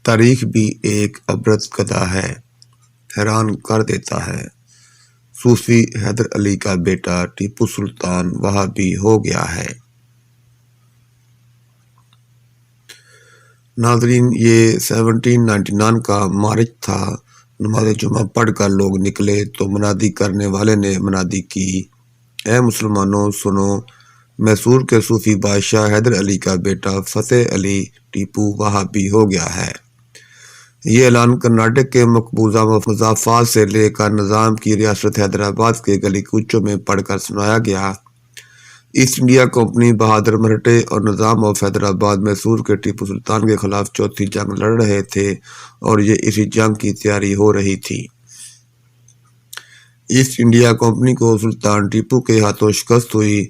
تاریخ بھی ایک عبرت کدہ ہے، حیران کر دیتا ہے۔ صوفی حیدر علی کا بیٹا ٹیپو سلطان وہابی ہو گیا ہے۔ ناظرین، یہ 1799 کا مارچ تھا۔ نماز جمعہ پڑھ کر لوگ نکلے تو منادی کرنے والے نے منادی کی، اے مسلمانوں سنو، میسور کے صوفی بادشاہ حیدر علی کا بیٹا فتح علی ٹیپو وہابی ہو گیا ہے۔ یہ اعلان کرناٹک کے مقبوضہ مضافات سے لے کر نظام کی ریاست حیدرآباد کے گلی کوچوں میں پڑھ کر سنایا گیا۔ ایسٹ انڈیا کمپنی بہادر مرہٹے اور نظام آف حیدرآباد میسور کے ٹیپو سلطان کے خلاف چوتھی جنگ لڑ رہے تھے اور یہ اسی جنگ کی تیاری ہو رہی تھی۔ ایسٹ انڈیا کمپنی کو سلطان ٹیپو کے ہاتھوں شکست ہوئی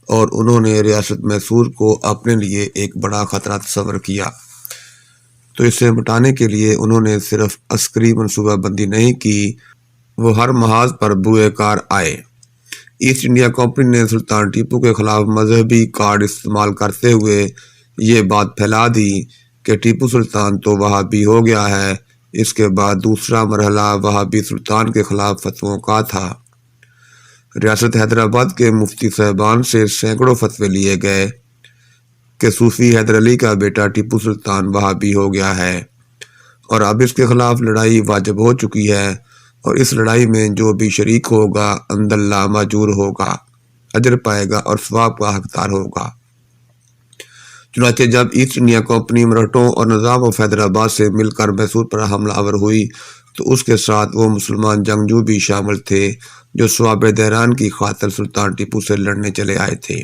اور انہوں نے ریاست میسور کو اپنے لیے ایک بڑا خطرہ تصور کیا، تو اسے مٹانے کے لیے انہوں نے صرف عسکری منصوبہ بندی نہیں کی، وہ ہر محاذ پر بروئے کار آئے۔ ایسٹ انڈیا کمپنی نے سلطان ٹیپو کے خلاف مذہبی کارڈ استعمال کرتے ہوئے یہ بات پھیلا دی کہ ٹیپو سلطان تو وہابی ہو گیا ہے۔ اس کے بعد دوسرا مرحلہ وہابی سلطان کے خلاف فتووں کا تھا۔ ریاست حیدرآباد کے مفتی صاحبان سے سینکڑوں فتوے لیے گئے کہ صوفی حیدر علی کا بیٹا ٹیپو سلطان وہابی ہو گیا ہے اور اب اس کے خلاف لڑائی واجب ہو چکی ہے، اور اس لڑائی میں جو بھی شریک ہوگا عند اللہ ماجور ہوگا، اجر پائے گا اور ثواب کا حقدار ہوگا۔ چنانچہ جب ایسٹ انڈیا کمپنی مرہٹوں اور نظام آف حیدرآباد سے مل کر میسور پر حملہ آور ہوئی تو اس کے ساتھ وہ مسلمان جنگجو بھی شامل تھے جو ثواب دہران کی خاطر سلطان ٹیپو سے لڑنے چلے آئے تھے۔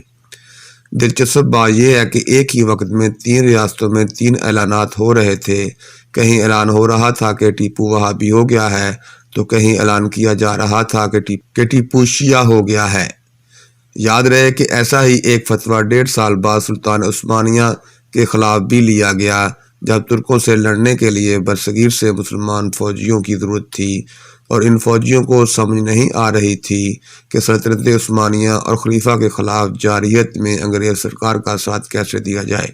دلچسپ بات یہ ہے کہ ایک ہی وقت میں 3 ریاستوں میں 3 اعلانات ہو رہے تھے۔ کہیں اعلان ہو رہا تھا کہ ٹیپو وہابی ہو گیا ہے تو کہیں اعلان کیا جا رہا تھا کہ ٹیپو شیعہ ہو گیا ہے۔ یاد رہے کہ ایسا ہی ایک فتویٰ 1.5 سال بعد سلطان عثمانیہ کے خلاف بھی لیا گیا، جب ترکوں سے لڑنے کے لیے برصغیر سے مسلمان فوجیوں کی ضرورت تھی اور ان فوجیوں کو سمجھ نہیں آ رہی تھی کہ سلطنت عثمانیہ اور خلیفہ کے خلاف جارحیت میں انگریز سرکار کا ساتھ کیسے دیا جائے۔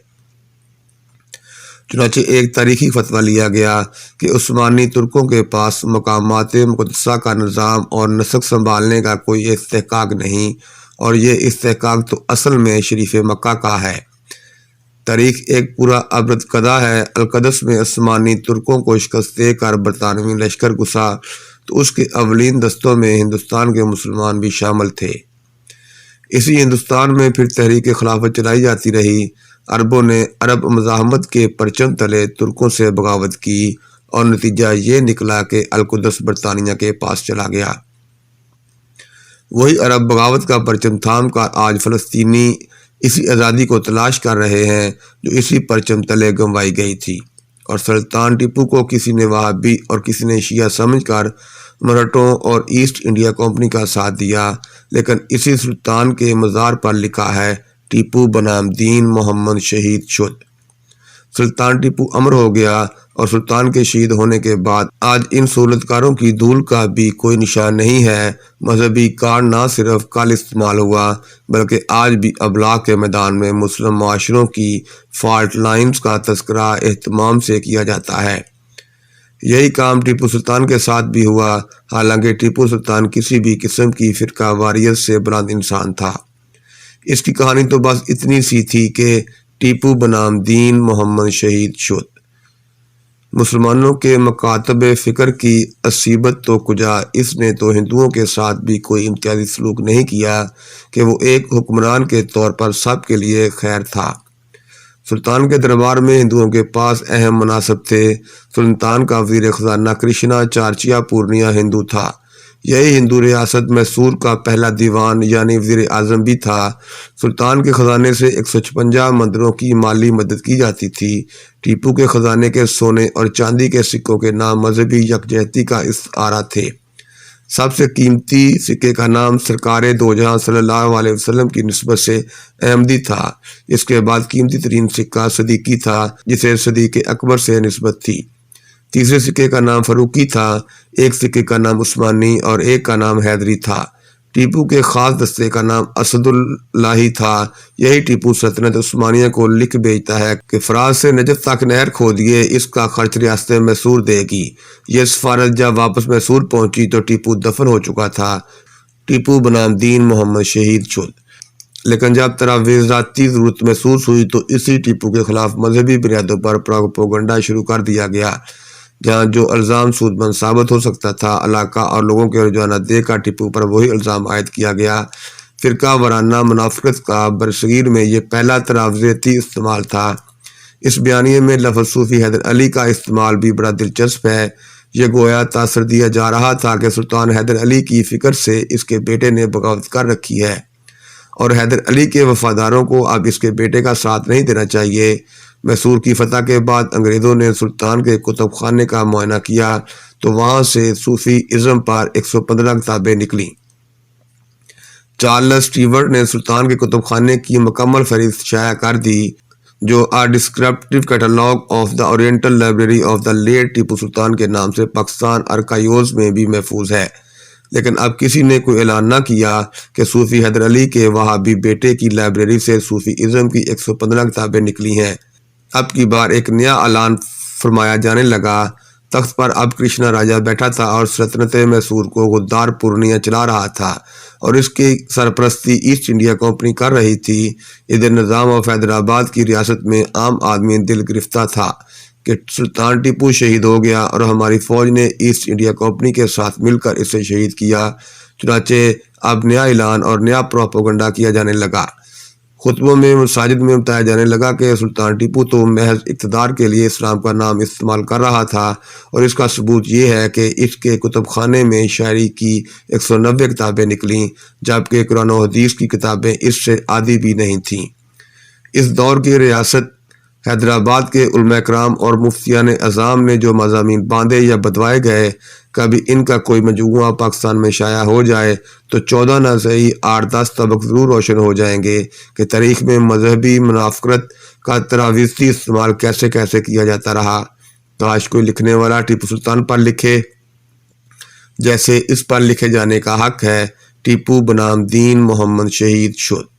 چنانچہ ایک تاریخی فتویٰ لیا گیا کہ عثمانی ترکوں کے پاس مقامات مقدسہ کا نظام اور نسق سنبھالنے کا کوئی استحقاق نہیں، اور یہ استحقاق تو اصل میں شریف مکہ کا ہے۔ تاریخ ایک پورا عبرت کدہ ہے۔ القدس میں عثمانی ترکوں کو شکست دے کر برطانوی لشکر گھسا تو اس کے اولین دستوں میں ہندوستان کے مسلمان بھی شامل تھے۔ اسی ہندوستان میں پھر تحریک خلافت چلائی جاتی رہی۔ عربوں نے عرب مزاحمت کے پرچم تلے ترکوں سے بغاوت کی اور نتیجہ یہ نکلا کہ القدس برطانیہ کے پاس چلا گیا۔ وہی عرب بغاوت کا پرچم تھام کر آج فلسطینی اسی آزادی کو تلاش کر رہے ہیں جو اسی پرچم تلے گنوائی گئی تھی، اور سلطان ٹیپو کو کسی نے وہابی اور کسی نے شیعہ سمجھ کر مرہٹوں اور ایسٹ انڈیا کمپنی کا ساتھ دیا، لیکن اسی سلطان کے مزار پر لکھا ہے ٹیپو بنام دین محمد شہید شد۔ سلطان ٹیپو امر ہو گیا، اور سلطان کے شہید ہونے کے بعد آج ان سہولتکاروں کی دھول کا بھی کوئی نشان نہیں ہے۔ مذہبی کارڈ نہ صرف کل استعمال ہوا بلکہ آج بھی ابلاغ کے میدان میں مسلم معاشروں کی فالٹ لائنز کا تذکرہ اہتمام سے کیا جاتا ہے۔ یہی کام ٹیپو سلطان کے ساتھ بھی ہوا، حالانکہ ٹیپو سلطان کسی بھی قسم کی فرقہ واریت سے بلند انسان تھا۔ اس کی کہانی تو بس اتنی سی تھی کہ ٹیپو بنام دین محمد شہید شد۔ مسلمانوں کے مکاتب فکر کی عصیبت تو کجا، اس نے تو ہندوؤں کے ساتھ بھی کوئی امتیازی سلوک نہیں کیا کہ وہ ایک حکمران کے طور پر سب کے لیے خیر تھا۔ سلطان کے دربار میں ہندوؤں کے پاس اہم مناصب تھے۔ سلطان کا وزیر خزانہ کرشنا چارچیا پورنیا ہندو تھا۔ یہی ہندو ریاست میسور کا پہلا دیوان یعنی وزیر اعظم بھی تھا۔ سلطان کے خزانے سے 156 مندروں کی مالی مدد کی جاتی تھی۔ ٹیپو کے خزانے کے سونے اور چاندی کے سکوں کے نام مذہبی یکجہتی کا استعارہ تھے۔ سب سے قیمتی سکے کا نام سرکار دو جہاں صلی اللہ علیہ وسلم کی نسبت سے احمدی تھا۔ اس کے بعد قیمتی ترین سکہ صدیقی تھا جسے صدیق اکبر سے نسبت تھی۔ تیسرے سکے کا نام فاروقی تھا، ایک سکے کا نام عثمانی اور ایک کا نام حیدری تھا۔ ٹیپو کے خاص دستے کا نام اسد اللہ ہی تھا۔ یہی ٹیپو سلطنت عثمانیہ کو لکھ بھیجتا ہے کہ فراز سے نجف تک نہر کھودیے، اس کا خرچ ریاست میسور دے گی۔ یہ سفارت جب واپس میسور پہنچی تو ٹیپو دفن ہو چکا تھا۔ ٹیپو بنام دین محمد شہید شد۔ لیکن جب تراویزاتی ضرورت محسوس ہوئی تو اسی ٹیپو کے خلاف مذہبی بنیادوں پر پروپیگنڈا شروع کر دیا گیا۔ جہاں جو الزام سود مند ثابت ہو سکتا تھا، علاقہ اور لوگوں کے رجحانات دیکھ کر ٹیپو پر وہی الزام عائد کیا گیا۔ فرقہ وارانہ منافقت کا برصغیر میں یہ پہلا تراویزاتی استعمال تھا۔ اس بیانیے میں لفظ صوفی حیدر علی کا استعمال بھی بڑا دلچسپ ہے۔ یہ گویا تاثر دیا جا رہا تھا کہ سلطان حیدر علی کی فکر سے اس کے بیٹے نے بغاوت کر رکھی ہے اور حیدر علی کے وفاداروں کو اب اس کے بیٹے کا ساتھ نہیں دینا چاہیے۔ میسور کی فتح کے بعد انگریزوں نے سلطان کے کتب خانے کا معائنہ کیا تو وہاں سے صوفی ازم پر 115 کتابیں نکلیں۔ چارلس سٹیورٹ نے سلطان کے کتب خانے کی مکمل فہرست شائع کر دی، جو A Descriptive Catalogue of the Oriental Library of the Late Tipu Sultan کے نام سے پاکستان آرکائیوز میں بھی محفوظ ہے۔ لیکن اب کسی نے کوئی اعلان نہ کیا کہ صوفی حیدر علی کے وہابی بیٹے کی لائبریری سے صوفی ازم کی 115 کتابیں نکلی ہیں۔ اب کی بار ایک نیا اعلان فرمایا جانے لگا۔ تخت پر اب کرشنا راجہ بیٹھا تھا اور سلطنت میسور کو غدار پورنیہ چلا رہا تھا اور اس کی سرپرستی ایسٹ انڈیا کمپنی کر رہی تھی۔ ادھر نظام آف حیدرآباد کی ریاست میں عام آدمی دل گرفتہ تھا کہ سلطان ٹیپو شہید ہو گیا اور ہماری فوج نے ایسٹ انڈیا کمپنی کے ساتھ مل کر اسے شہید کیا۔ چنانچہ اب نیا اعلان اور نیا پروپیگنڈا کیا جانے لگا۔ خطبوں میں مساجد میں بتایا جانے لگا کہ سلطان ٹیپو تو محض اقتدار کے لیے اسلام کا نام استعمال کر رہا تھا، اور اس کا ثبوت یہ ہے کہ اس کے کتب خانے میں شاعری کی 190 کتابیں نکلیں، جبکہ قرآن و حدیث کی کتابیں اس سے آدھی بھی نہیں تھیں۔ اس دور کی ریاست حیدرآباد کے علماء کرام اور مفتیان اعظام نے جو مضامین باندھے یا بدوائے گئے، کبھی ان کا کوئی مجموعہ پاکستان میں شائع ہو جائے تو 14 نہ صحیح 8-10 طبق ضرور روشن ہو جائیں گے کہ تاریخ میں مذہبی منافقت کا تراویزاتی استعمال کیسے کیسے کیا جاتا رہا۔ کاش کوئی لکھنے والا ٹیپو سلطان پر لکھے جیسے اس پر لکھے جانے کا حق ہے۔ ٹیپو بنام دین محمد شہید شد۔